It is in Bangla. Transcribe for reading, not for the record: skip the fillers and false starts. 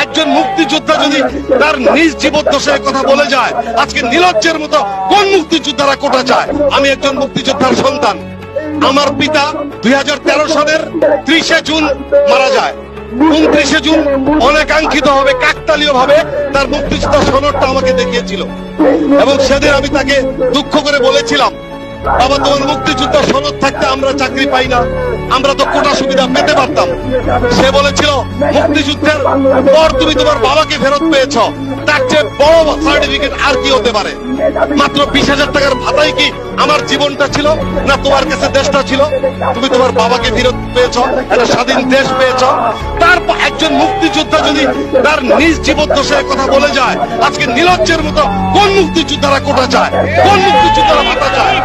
একজন মুক্তিযোদ্ধা যদি তার নিজ জীবদ্দশায় কথা বলে যায়, আজকে নির্লজ্জের মতো কোন মুক্তিযোদ্ধারা কোটা চায়? আমি একজন মুক্তিযোদ্ধার সন্তান। আমার পিতা 2013 সালের 30শে জুন মারা যায়। 29শে জুন অনেকাঙ্ক্ষিত ভাবে কাকতালীয় ভাবে তার মুক্তিযোদ্ধা সনদটা আমাকে দেখিয়েছিল এবং সেদিন আমি তাকে দুঃখ করে বলেছিলাম, বাবা, তোমার মুক্তিযোদ্ধা সনদ থাকতে আমরা চাকরি পাই না, আমরা তো কোটা সুবিধা পেতে পারতাম। সে বলেছিল, মুক্তিযুদ্ধের পর তুমি তোমার বাবাকে ফেরত পেয়েছ, তার চেয়ে বড় সার্টিফিকেট আর কি হতে পারে? মাত্র 20,000 টাকার ভাতাই কি আমার জীবনটা ছিল না? তোমার কাছে দেশটা ছিল? তুমি তোমার বাবাকে ফেরত পেয়েছ, একটা স্বাধীন দেশ পেয়েছ। তারপর একজন মুক্তিযোদ্ধা যদি তার নিজ জীবদ্দশায় কথা বলে যায়, আজকে নির্লজ্জের মতো কোন মুক্তিযোদ্ধারা কোটা চায়? কোন মুক্তিযোদ্ধারা ভাতা চায়?